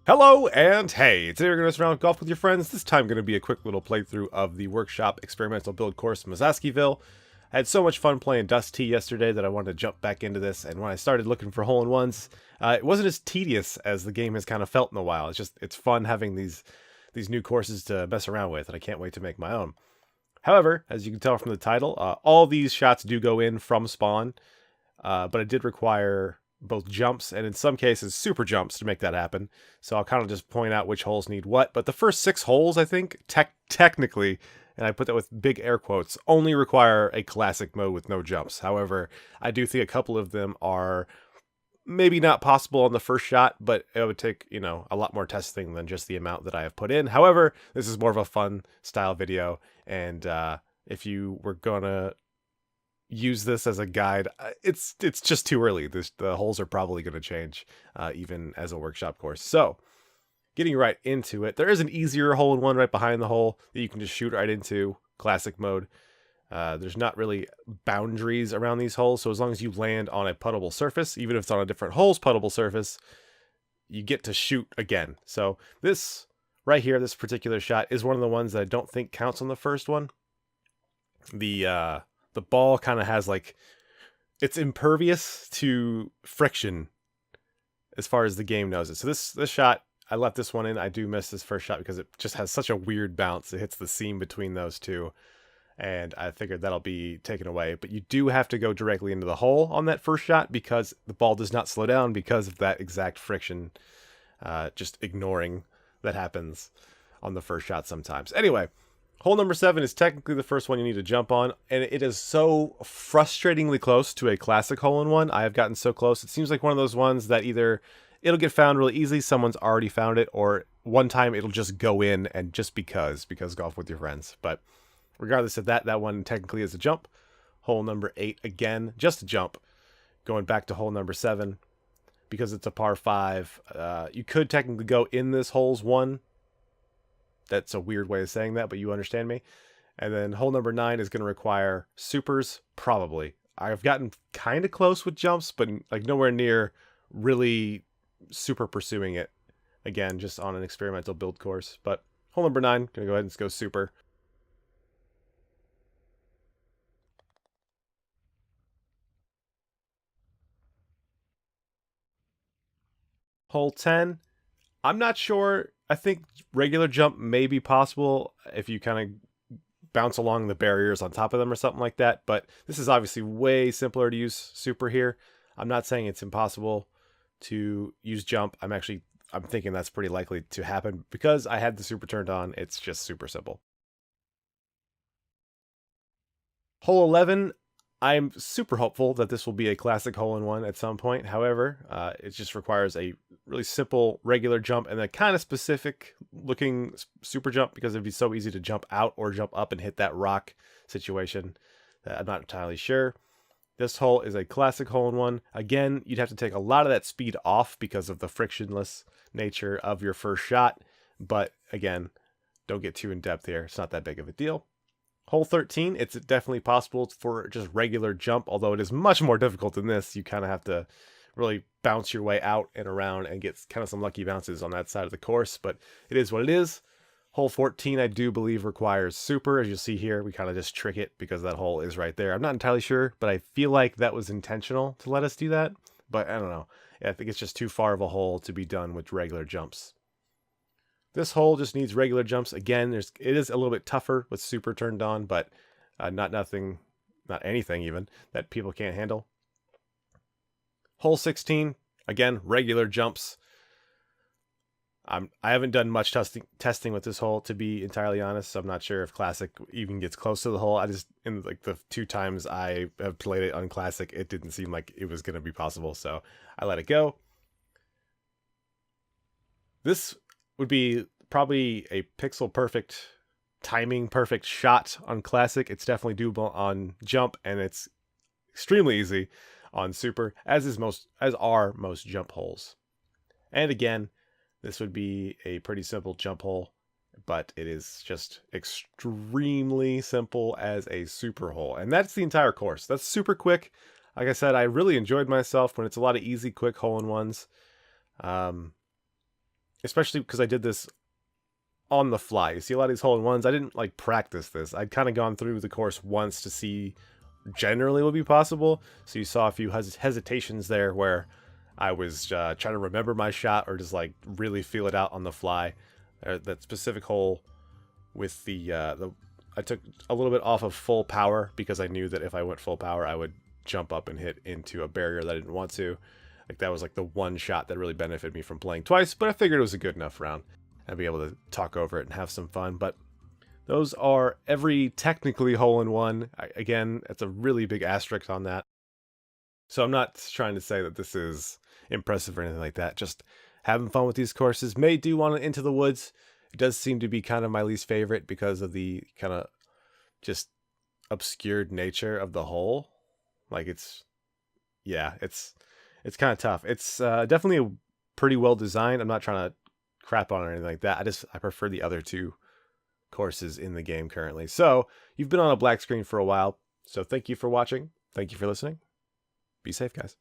Hello and hey, today we're going to mess around with golf with your friends. This time going to be a quick little playthrough of the workshop experimental build course Mazaskiville. I had so much fun playing Dust Tee yesterday that I wanted to jump back into this, and when I started looking for hole-in-ones, it wasn't as tedious as the game has kind of felt in a while. It's fun having these new courses to mess around with, and I can't wait to make my own. However, as you can tell from the title, all these shots do go in from spawn, but it did require both jumps and in some cases super jumps to make that happen. So I'll kind of just point out which holes need what. But the first 6 holes, I think, technically, and I put that with big air quotes, only require a classic mode with no jumps. However, I do think a couple of them are maybe not possible on the first shot, but it would take, a lot more testing than just the amount that I have put in. However, this is more of a fun style video, and if you were gonna use this as a guide, it's just too early. The holes are probably going to change even as a workshop course. So getting right into it, there is an easier hole-in-one right behind the hole that you can just shoot right into classic mode. There's not really boundaries around these holes, so as long as you land on a puttable surface, even if it's on a different hole's puttable surface, you get to shoot again. So this right here, this particular shot, is one of the ones that I don't think counts on the first one. The ball kind of has it's impervious to friction as far as the game knows it. So this shot, I left this one in. I do miss this first shot because it just has such a weird bounce. It hits the seam between those two, and I figured that'll be taken away. But you do have to go directly into the hole on that first shot because the ball does not slow down because of that exact friction, just ignoring that happens on the first shot sometimes. Anyway, hole number 7 is technically the first one you need to jump on, and it is so frustratingly close to a classic hole-in-one. I have gotten so close. It seems like one of those ones that either it'll get found really easily, someone's already found it, or one time it'll just go in and just because golf with your friends. But regardless of that, that one technically is a jump. Hole number 8, again, just a jump. Going back to hole number 7, because it's a par 5, you could technically go in this hole's 1. That's a weird way of saying that, but you understand me. And then hole number 9 is going to require supers, probably. I've gotten kind of close with jumps, but nowhere near really super pursuing it. Again, just on an experimental build course. But hole number 9, going to go ahead and go super. Hole 10, I'm not sure. I think regular jump may be possible if you kind of bounce along the barriers on top of them or something like that. But this is obviously way simpler to use super here. I'm not saying it's impossible to use jump. I'm thinking that's pretty likely to happen because I had the super turned on. It's just super simple. Hole 11, I'm super hopeful that this will be a classic hole-in-one at some point. However, it just requires a really simple regular jump and a kind of specific looking super jump because it'd be so easy to jump out or jump up and hit that rock situation that I'm not entirely sure. This hole is a classic hole-in-one. Again, you'd have to take a lot of that speed off because of the frictionless nature of your first shot. But again, don't get too in depth here. It's not that big of a deal. Hole 13, it's definitely possible for just regular jump, although it is much more difficult than this. You kind of have to really bounce your way out and around and get kind of some lucky bounces on that side of the course, but it is what it is. Hole 14, I do believe, requires super. As you'll see here, we kind of just trick it because that hole is right there. I'm not entirely sure, but I feel like that was intentional to let us do that, but I don't know. I think it's just too far of a hole to be done with regular jumps. This hole just needs regular jumps. Again, it is a little bit tougher with super turned on, but not anything even that people can't handle. Hole 16, again, regular jumps. I haven't done much testing with this hole, to be entirely honest. So I'm not sure if Classic even gets close to the hole. In the 2 times I have played it on Classic, it didn't seem like it was going to be possible, so I let it go. This would be probably a pixel perfect, timing perfect shot on Classic. It's definitely doable on jump, and it's extremely easy on super, as are most jump holes. And again, this would be a pretty simple jump hole, but it is just extremely simple as a super hole. And that's the entire course. That's super quick. Like I said, I really enjoyed myself when it's a lot of easy, quick hole-in-ones. especially because I did this on the fly. You see a lot of these hole-in-ones, I didn't like practice this. I'd kind of gone through the course once to see generally what would be possible. So you saw a few hesitations there where I was trying to remember my shot or just like really feel it out on the fly. That specific hole with the I took a little bit off of full power because I knew that if I went full power, I would jump up and hit into a barrier that I didn't want to. Like that was like the one shot that really benefited me from playing twice, but I figured it was a good enough round. I'd be able to talk over it and have some fun. But those are every technically hole-in-one. Again, it's a really big asterisk on that. So I'm not trying to say that this is impressive or anything like that. Just having fun with these courses. May do want to Into the Woods. It does seem to be kind of my least favorite because of the kind of just obscured nature of the hole. Like it's kind of tough. It's definitely a pretty well designed. I'm not trying to crap on it or anything like that. I prefer the other two courses in the game currently. So you've been on a black screen for a while. So thank you for watching. Thank you for listening. Be safe, guys.